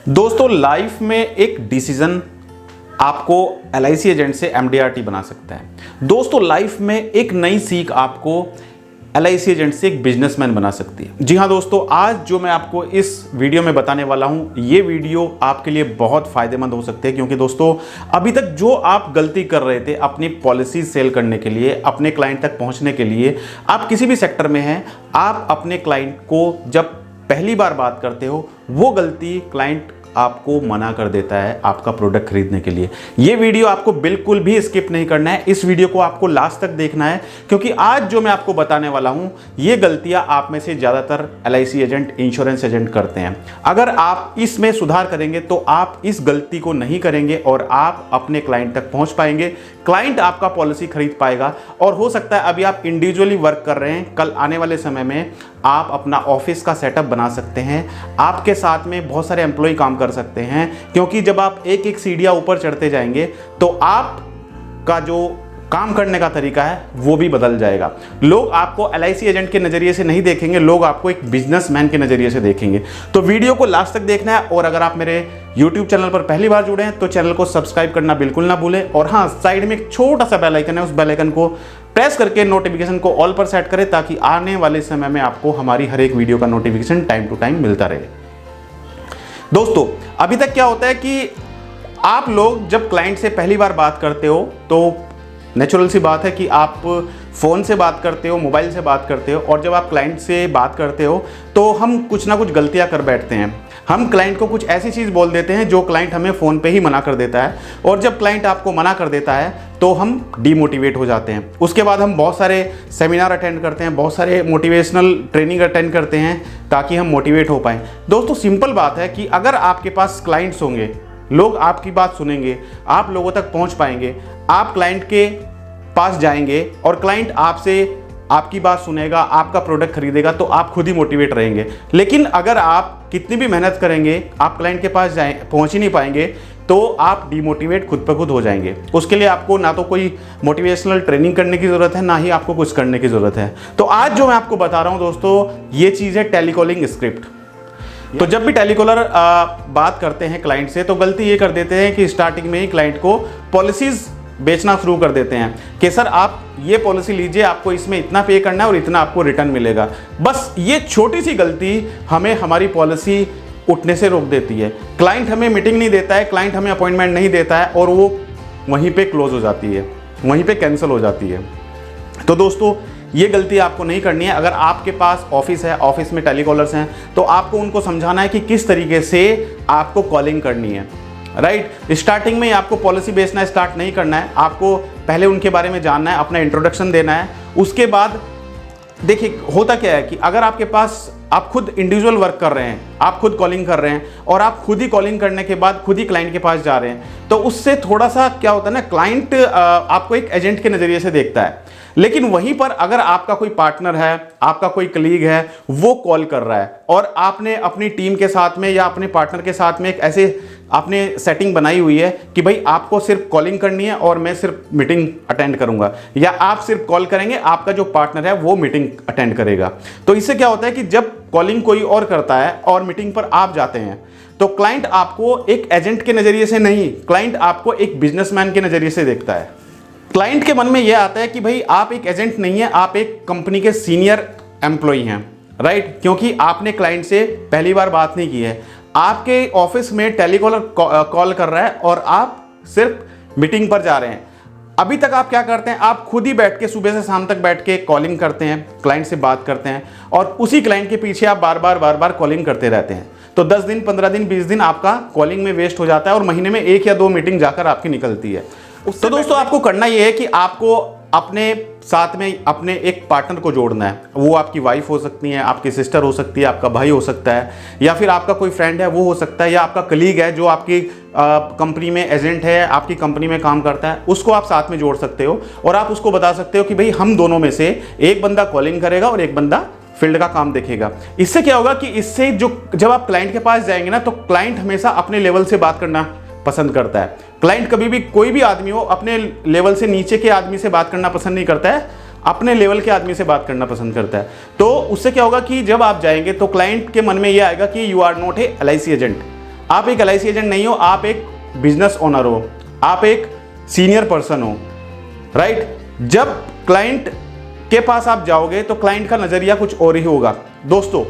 दोस्तों लाइफ में एक डिसीजन आपको LIC एजेंट से MDRT बना सकता है। दोस्तों लाइफ में एक नई सीख आपको LIC एजेंट से एक बिजनेसमैन बना सकती है। जी हाँ दोस्तों, आज जो मैं आपको इस वीडियो में बताने वाला हूँ, ये वीडियो आपके लिए बहुत फायदेमंद हो सकती है, क्योंकि दोस्तों अभी तक जो आप गलती कर रहे थे अपनी पॉलिसी सेल करने के लिए, अपने क्लाइंट तक पहुँचने के लिए, आप किसी भी सेक्टर में हैं, आप अपने क्लाइंट को जब पहली बार बात करते हो, वो गलती क्लाइंट आपको मना कर देता है आपका प्रोडक्ट खरीदने के लिए। ये वीडियो आपको बिल्कुल भी स्किप नहीं करना है, इस वीडियो को आपको लास्ट तक देखना है, क्योंकि आज जो मैं आपको बताने वाला हूं, ये गलतियां आप में से ज़्यादातर LIC एजेंट, इंश्योरेंस एजेंट करते हैं। अगर आप इसमें सुधार करेंगे तो आप इस गलती को नहीं करेंगे और आप अपने क्लाइंट तक पहुंच पाएंगे, क्लाइंट आपका पॉलिसी खरीद पाएगा। और हो सकता है अभी आप इंडिविजुअली वर्क कर रहे हैं, कल आने वाले समय में आप अपना ऑफिस का सेटअप बना सकते हैं, आपके साथ में बहुत सारे एम्प्लॉय काम कर सकते हैं, क्योंकि जब आप एक एक सीढ़ियां ऊपर चढ़ते जाएंगे तो आपका जो काम करने का तरीका है वो भी बदल जाएगा। लोग आपको LIC एजेंट के नज़रिए से नहीं देखेंगे, लोग आपको एक बिजनेसमैन के नज़रिए से देखेंगे। तो वीडियो को लास्ट तक देखना है, और अगर आप मेरे YouTube चैनल पर पहली बार जुड़े हैं तो चैनल को सब्सक्राइब करना बिल्कुल ना भूलें। और हाँ, साइड में एक छोटा सा बेल आइकन है, उस बेल आइकन को प्रेस करके नोटिफिकेशन को ऑल पर सेट करें, ताकि आने वाले समय में आपको हमारी हर एक वीडियो का नोटिफिकेशन टाइम टू टाइम मिलता रहे। दोस्तों अभी तक क्या होता है कि आप लोग जब क्लाइंट से पहली बार बात करते हो तो नेचुरल सी बात है कि आप फ़ोन से बात करते हो, मोबाइल से बात करते हो, और जब आप क्लाइंट से बात करते हो तो हम कुछ ना कुछ गलतियां कर बैठते हैं। हम क्लाइंट को कुछ ऐसी चीज़ बोल देते हैं जो क्लाइंट हमें फ़ोन पे ही मना कर देता है, और जब क्लाइंट आपको मना कर देता है तो हम डीमोटिवेट हो जाते हैं। उसके बाद हम बहुत सारे सेमिनार अटेंड करते हैं, बहुत सारे मोटिवेशनल ट्रेनिंग अटेंड करते हैं ताकि हम मोटिवेट हो पाएँ। दोस्तों सिंपल बात है कि अगर आपके पास क्लाइंट्स होंगे, लोग आपकी बात सुनेंगे, आप लोगों तक पहुंच पाएंगे, आप क्लाइंट के पास जाएंगे और क्लाइंट आपसे आपकी बात सुनेगा, आपका प्रोडक्ट खरीदेगा, तो आप खुद ही मोटिवेट रहेंगे। लेकिन अगर आप कितनी भी मेहनत करेंगे, आप क्लाइंट के पास पहुंच ही नहीं पाएंगे, तो आप डीमोटिवेट खुद पर खुद हो जाएंगे। उसके लिए आपको ना तो कोई मोटिवेशनल ट्रेनिंग करने की ज़रूरत है, ना ही आपको कुछ करने की ज़रूरत है। तो आज जो मैं आपको बता रहा हूँ दोस्तों, ये चीज़ है टेलीकॉलिंग स्क्रिप्ट। तो जब भी टेलीकॉलर बात करते हैं क्लाइंट से, तो गलती ये कर देते हैं कि स्टार्टिंग में ही क्लाइंट को पॉलिसीज बेचना शुरू कर देते हैं कि सर आप ये पॉलिसी लीजिए, आपको इसमें इतना पे करना है और इतना आपको रिटर्न मिलेगा। बस ये छोटी सी गलती हमें हमारी पॉलिसी उठने से रोक देती है। क्लाइंट हमें मीटिंग नहीं देता है, क्लाइंट हमें अपॉइंटमेंट नहीं देता है, और वो वहीं पे क्लोज हो जाती है, वहीं पे कैंसिल हो जाती है। तो दोस्तों ये गलती आपको नहीं करनी है। अगर आपके पास ऑफिस है, ऑफिस में टेलीकॉलर्स हैं, तो आपको उनको समझाना है कि किस तरीके से आपको कॉलिंग करनी है, राइट। स्टार्टिंग में आपको पॉलिसी बेचना स्टार्ट नहीं करना है, आपको पहले उनके बारे में जानना है, अपना इंट्रोडक्शन देना है। उसके बाद देखिए होता क्या है कि अगर आपके पास आप खुद इंडिविजुअल वर्क कर रहे हैं, आप खुद कॉलिंग कर रहे हैं, और आप खुद ही कॉलिंग करने के बाद खुद ही क्लाइंट के पास जा रहे हैं, तो उससे थोड़ा सा क्या होता है ना, क्लाइंट आपको एक एजेंट के नज़रिए से देखता है। लेकिन वहीं पर अगर आपका कोई पार्टनर है, आपका कोई कलीग है, वो कॉल कर रहा है, और आपने अपनी टीम के साथ में या अपने पार्टनर के साथ में एक ऐसे आपने सेटिंग बनाई हुई है कि भाई आपको सिर्फ कॉलिंग करनी है और मैं सिर्फ मीटिंग अटेंड करूंगा, या आप सिर्फ कॉल करेंगे, आपका जो पार्टनर है वो मीटिंग अटेंड करेगा। तो इससे क्या होता है कि जब कॉलिंग कोई और करता है और मीटिंग पर आप जाते हैं, तो क्लाइंट आपको एक एजेंट के नज़रिए से नहीं, क्लाइंट आपको एक बिजनेसमैन के नज़रिए से देखता है। क्लाइंट के मन में यह आता है कि भाई आप एक एजेंट नहीं है, आप एक कंपनी के सीनियर एम्प्लॉय हैं, राइट, क्योंकि आपने क्लाइंट से पहली बार बात नहीं की है। आपके ऑफिस में टेलीकॉलर कॉल कर रहा है और आप सिर्फ मीटिंग पर जा रहे हैं। अभी तक आप क्या करते हैं, आप खुद ही बैठ के सुबह से शाम तक बैठ के कॉलिंग करते हैं, क्लाइंट से बात करते हैं, और उसी क्लाइंट के पीछे आप बार बार कॉलिंग करते रहते हैं। तो 10 दिन, 15 दिन, 20 दिन आपका कॉलिंग में वेस्ट हो जाता है, और महीने में 1 या 2 मीटिंग जाकर आपकी निकलती है। तो दोस्तों आपको करना यह है कि आपको अपने साथ में अपने एक पार्टनर को जोड़ना है। वो आपकी वाइफ हो सकती है, आपकी सिस्टर हो सकती है, आपका भाई हो सकता है, या फिर आपका कोई फ्रेंड है वो हो सकता है, या आपका कलीग है जो आपकी कंपनी में एजेंट है, आपकी कंपनी में काम करता है, उसको आप साथ में जोड़ सकते हो। और आप उसको बता सकते हो कि भाई हम दोनों में से एक बंदा कॉलिंग करेगा और एक बंदा फील्ड का काम देखेगा। इससे क्या होगा कि इससे जब आप क्लाइंट के पास जाएंगे ना, तो क्लाइंट हमेशा अपने लेवल से बात करना पसंद करता है। क्लाइंट कभी भी, कोई भी आदमी हो, अपने लेवल से नीचे के आदमी से बात करना पसंद नहीं करता है, अपने लेवल के आदमी से बात करना पसंद करता है। तो उससे क्या होगा कि जब आप जाएंगे तो क्लाइंट के मन में ये आएगा कि you are not a LIC agent, आप एक LIC एजेंट नहीं हो, आप एक बिजनेस ओनर हो, आप एक सीनियर पर्सन हो, राइट। जब क्लाइंट के पास आप जाओगे तो क्लाइंट का नजरिया कुछ और ही होगा। दोस्तों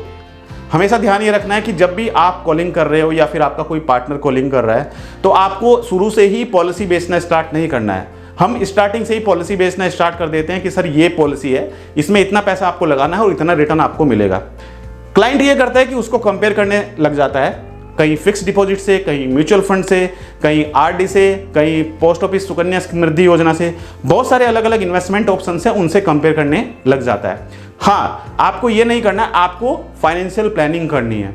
हमेशा ध्यान ये रखना है कि जब भी आप कॉलिंग कर रहे हो या फिर आपका कोई पार्टनर कॉलिंग कर रहा है तो आपको शुरू से ही पॉलिसी बेचना स्टार्ट नहीं करना है। हम स्टार्टिंग से ही पॉलिसी बेचना स्टार्ट कर देते हैं कि सर ये पॉलिसी है, इसमें इतना पैसा आपको लगाना है और इतना रिटर्न आपको मिलेगा। क्लाइंट ये करता है कि उसको कंपेयर करने लग जाता है, कहीं फिक्स डिपॉजिट से, कहीं म्यूचुअल फंड से, कहीं RD से, कहीं पोस्ट ऑफिस सुकन्या समृद्धि योजना से, बहुत सारे अलग अलग इन्वेस्टमेंट ऑप्शन है, उनसे कंपेयर करने लग जाता है। हाँ, आपको ये नहीं करना है, आपको फाइनेंशियल प्लानिंग करनी है,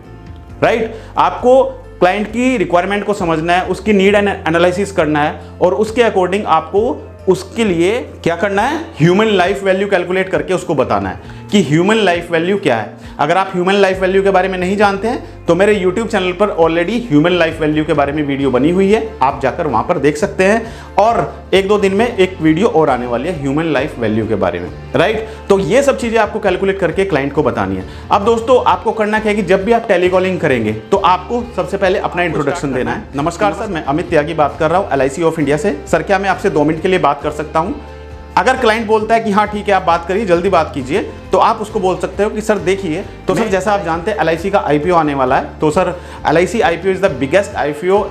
राइट। आपको क्लाइंट की रिक्वायरमेंट को समझना है, उसकी नीड एंड एनालिसिस करना है और उसके अकॉर्डिंग आपको उसके लिए क्या करना है, ह्यूमन लाइफ वैल्यू कैलकुलेट करके उसको बताना है कि ह्यूमन लाइफ वैल्यू क्या है। अगर आप ह्यूमन लाइफ वैल्यू के बारे में नहीं जानते हैं तो मेरे YouTube चैनल पर ऑलरेडी ह्यूमन लाइफ वैल्यू के बारे में वीडियो बनी हुई है, आप जाकर वहां पर देख सकते हैं। और 1-2 दिन में एक वीडियो और आने वाली है ह्यूमन लाइफ वैल्यू के बारे में, राइट। तो ये सब चीजें आपको कैलकुलेट करके क्लाइंट को बतानी है। अब दोस्तों आपको करना क्या है कि जब भी आप टेलीकॉलिंग करेंगे तो आपको सबसे पहले अपना इंट्रोडक्शन देना है। नमस्कार सर, मैं अमित त्यागी बात कर रहा हूँ LIC ऑफ इंडिया से। सर क्या मैं आपसे 2 मिनट के लिए बात कर सकता हूँ? अगर क्लाइंट बोलता है कि हाँ ठीक है आप बात करिए, जल्दी बात कीजिए, तो आप उसको बोल सकते हो कि सर देखिए, तो सर जैसा आप जानते हैं LIC का IPO आने वाला है, तो sir LIC IPO is the biggest IPO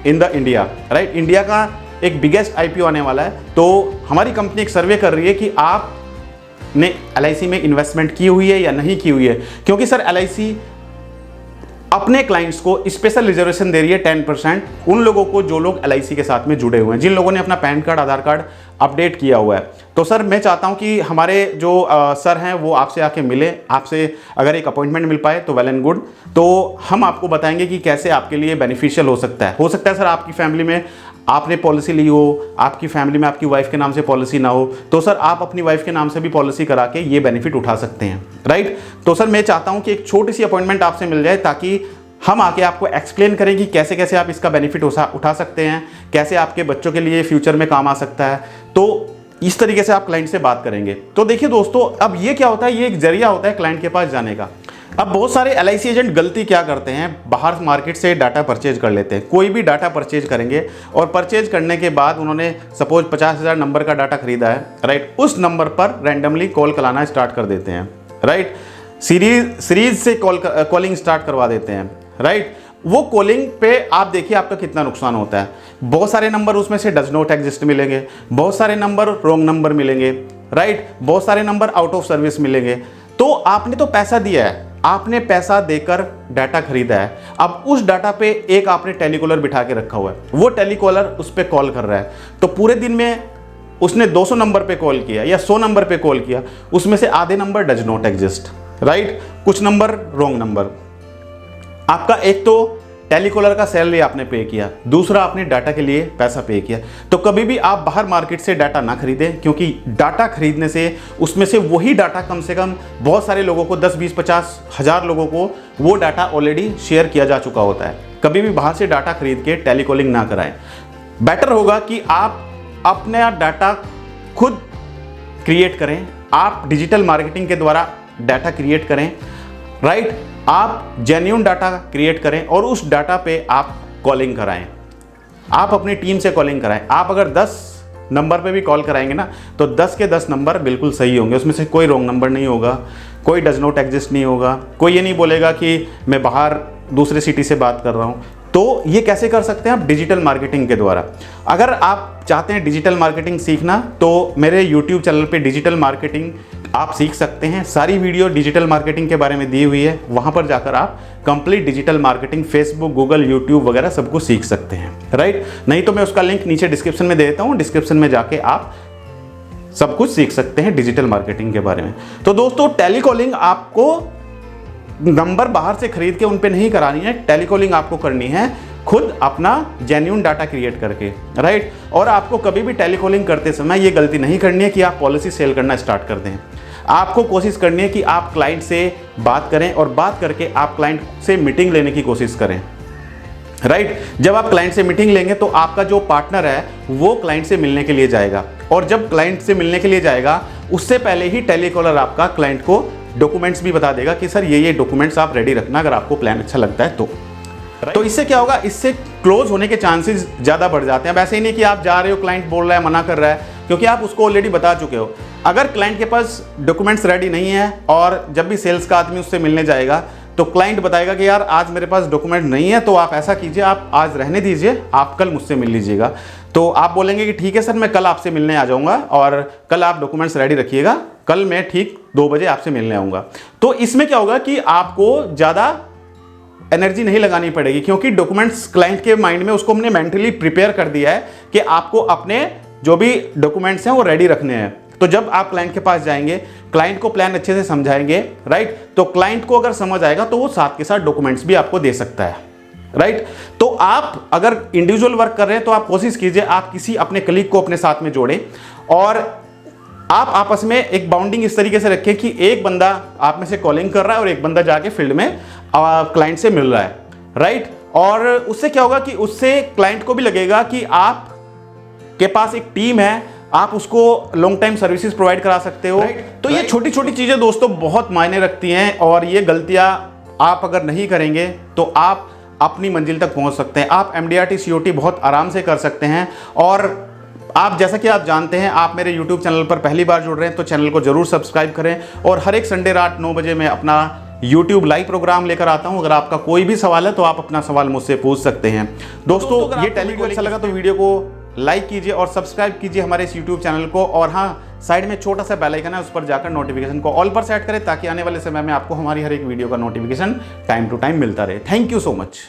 in the India, right. India का एक बिगेस्ट IPO आने वाला है। तो हमारी कंपनी एक सर्वे कर रही है कि आपने LIC में इन्वेस्टमेंट की हुई है या नहीं की हुई है, क्योंकि सर LIC अपने क्लाइंट्स को स्पेशल रिजर्वेशन दे रही है 10% उन लोगों को जो लोग LIC के साथ में जुड़े हुए हैं, जिन लोगों ने अपना पैन कार्ड, आधार कार्ड अपडेट किया हुआ है। तो सर मैं चाहता हूं कि हमारे जो सर हैं वो आपसे आके मिले, आपसे अगर एक अपॉइंटमेंट मिल पाए तो वेल एंड गुड। तो हम आपको बताएंगे कि कैसे आपके लिए बेनिफिशियल हो सकता है। हो सकता है सर आपकी फैमिली में आपने पॉलिसी ली हो, आपकी फैमिली में आपकी वाइफ के नाम से पॉलिसी ना हो, तो सर आप अपनी वाइफ के नाम से भी पॉलिसी करा के ये बेनिफिट उठा सकते हैं, राइट। तो सर मैं चाहता हूं कि एक छोटी सी अपॉइंटमेंट आपसे मिल जाए ताकि हम आके आपको एक्सप्लेन करें कि कैसे कैसे आप इसका बेनिफिट उठा सकते हैं, कैसे आपके बच्चों के लिए फ्यूचर में काम आ सकता है। तो इस तरीके से आप क्लाइंट से बात करेंगे। तो देखिए दोस्तों, अब ये क्या होता है, ये एक जरिया होता है क्लाइंट के पास जाने का। अब बहुत सारे LIC एजेंट गलती क्या करते हैं, बाहर मार्केट से डाटा परचेज कर लेते हैं। कोई भी डाटा परचेज करेंगे और परचेज करने के बाद उन्होंने सपोज 50,000 नंबर का डाटा खरीदा है, राइट। उस नंबर पर रैंडमली कॉल कराना स्टार्ट कर देते हैं, राइट। सीरीज से कॉलिंग स्टार्ट करवा देते हैं, राइट। वो कॉलिंग पे आप देखिए आपका कितना नुकसान होता है। बहुत सारे नंबर उसमें से डज नॉट एग्जिस्ट मिलेंगे, बहुत सारे नंबर रॉन्ग नंबर मिलेंगे, राइट। बहुत सारे नंबर आउट ऑफ सर्विस मिलेंगे। तो आपने तो पैसा दिया है, आपने पैसा देकर डाटा खरीदा है, अब उस डाटा पे एक आपने टेलीकॉलर बिठा के रखा हुआ है, वो टेलीकॉलर उस पर कॉल कर रहा है। तो पूरे दिन में उसने 200 नंबर पे कॉल किया या 100 नंबर पे कॉल किया, उसमें से आधे number does not exist, right. कुछ नंबर रॉन्ग नंबर। आपका एक तो टेलीकॉलर का सैलरी आपने पे किया, दूसरा आपने डाटा के लिए पैसा पे किया। तो कभी भी आप बाहर मार्केट से डाटा ना खरीदें, क्योंकि डाटा खरीदने से उसमें से वही डाटा कम से कम बहुत सारे लोगों को 10, 20, 50 हज़ार लोगों को वो डाटा ऑलरेडी शेयर किया जा चुका होता है। कभी भी बाहर से डाटा खरीद के टेलीकॉलिंग ना कराएं। बेटर होगा कि आप अपना डाटा खुद क्रिएट करें, आप डिजिटल मार्केटिंग के द्वारा डाटा क्रिएट करें, राइट। आप जेन्युइन डाटा क्रिएट करें और उस डाटा पे आप कॉलिंग कराएं, आप अपनी टीम से कॉलिंग कराएं। आप अगर 10 नंबर पे भी कॉल कराएंगे ना तो 10 के 10 नंबर बिल्कुल सही होंगे, उसमें से कोई रॉन्ग नंबर नहीं होगा, कोई डज नॉट एग्जिस्ट नहीं होगा, कोई ये नहीं बोलेगा कि मैं बाहर दूसरे सिटी से बात कर रहा हूँ। तो ये कैसे कर सकते हैं आप? डिजिटल मार्केटिंग के द्वारा। अगर आप चाहते हैं डिजिटल मार्केटिंग सीखना तो मेरे YouTube चैनल पे डिजिटल मार्केटिंग आप सीख सकते हैं। सारी वीडियो डिजिटल मार्केटिंग के बारे में दी हुई है, वहां पर जाकर आप complete digital marketing Facebook, Google, YouTube वगैरह सब कुछ सीख सकते हैं, राइट। नहीं तो मैं उसका लिंक नीचे डिस्क्रिप्शन में दे देता हूँ, डिस्क्रिप्शन में जाके आप सब कुछ सीख सकते हैं डिजिटल मार्केटिंग के बारे में। तो दोस्तों टेलीकॉलिंग आपको नंबर बाहर से खरीद के उन पे नहीं करानी है, टेलीकॉलिंग आपको करनी है खुद अपना जेन्युइन डाटा क्रिएट करके, राइट। और आपको कभी भी टेलीकॉलिंग करते समय ये गलती नहीं करनी है कि आप पॉलिसी सेल करना स्टार्ट कर दें। आपको कोशिश करनी है कि आप क्लाइंट से बात करें और बात करके आप क्लाइंट से मीटिंग लेने की कोशिश करें, राइट। जब आप क्लाइंट से मीटिंग लेंगे तो आपका जो पार्टनर है वो क्लाइंट से मिलने के लिए जाएगा, और जब क्लाइंट से मिलने के लिए जाएगा उससे पहले ही टेलीकॉलर आपका क्लाइंट को डॉक्यूमेंट्स भी बता देगा कि सर ये डॉक्यूमेंट्स आप रेडी रखना अगर आपको प्लान अच्छा लगता है तो। तो इससे क्या होगा, इससे क्लोज होने के चांसेस ज़्यादा बढ़ जाते हैं। वैसे ही नहीं कि आप जा रहे हो, क्लाइंट बोल रहा है, मना कर रहा है, क्योंकि आप उसको ऑलरेडी बता चुके हो। अगर क्लाइंट के पास डॉक्यूमेंट्स रेडी नहीं है और जब भी सेल्स का आदमी उससे मिलने जाएगा तो क्लाइंट बताएगा कि यार आज मेरे पास डॉक्यूमेंट नहीं है, तो आप ऐसा कीजिए, आप आज रहने दीजिए, आप कल मुझसे मिल लीजिएगा। तो आप बोलेंगे कि ठीक है सर, मैं कल आपसे मिलने आ जाऊंगा और कल आप डॉक्यूमेंट्स रेडी रखिएगा, कल मैं ठीक 2 बजे आपसे मिलने आऊँगा। तो इसमें क्या होगा कि आपको ज़्यादा एनर्जी नहीं लगानी पड़ेगी, क्योंकि डॉक्यूमेंट्स क्लाइंट के माइंड में उसको हमने मेंटली प्रिपेयर कर दिया है कि आपको अपने जो भी डॉक्यूमेंट्स हैं वो रेडी रखने हैं। तो जब आप क्लाइंट के पास जाएंगे, क्लाइंट को प्लान अच्छे से समझाएंगे, राइट, तो क्लाइंट को अगर समझ आएगा तो वो साथ के साथ डॉक्यूमेंट्स भी आपको दे सकता है, राइट। तो आप अगर इंडिविजुअल वर्क कर रहे हैं तो आप कोशिश कीजिए आप किसी अपने कलीग को अपने साथ में जोड़ें और आप आपस में एक बाउंडिंग इस तरीके से रखें कि एक बंदा आप में से कॉलिंग कर रहा है और एक बंदा जाके फील्ड में क्लाइंट से मिल रहा है, राइट। और उससे क्या होगा कि उससे क्लाइंट को भी लगेगा कि आप के पास एक टीम है, आप उसको लॉन्ग टाइम सर्विसेज प्रोवाइड करा सकते हो। तो ये छोटी छोटी चीज़ें दोस्तों बहुत मायने रखती हैं और ये गलतियां आप अगर नहीं करेंगे तो आप अपनी मंजिल तक पहुंच सकते हैं। आप MDRT COT बहुत आराम से कर सकते हैं। और आप जैसा कि आप जानते हैं, आप मेरे YouTube चैनल पर पहली बार जुड़ रहे हैं तो चैनल को जरूर सब्सक्राइब करें। और हर एक संडे रात 9 बजे मैं अपना YouTube लाइव प्रोग्राम लेकर आता हूं। अगर आपका कोई भी सवाल है तो आप अपना सवाल मुझसे पूछ सकते हैं। दोस्तों ये टेलीवीडियो अच्छा लगा तो वीडियो को लाइक कीजिए और सब्सक्राइब कीजिए हमारे इस YouTube चैनल को। और हाँ, साइड में छोटा सा बेल आइकन है, उस पर जाकर नोटिफिकेशन को ऑल पर सेट करें ताकि आने वाले समय में आपको हमारी हर एक वीडियो का नोटिफिकेशन टाइम टू टाइम मिलता रहे। Thank you so much.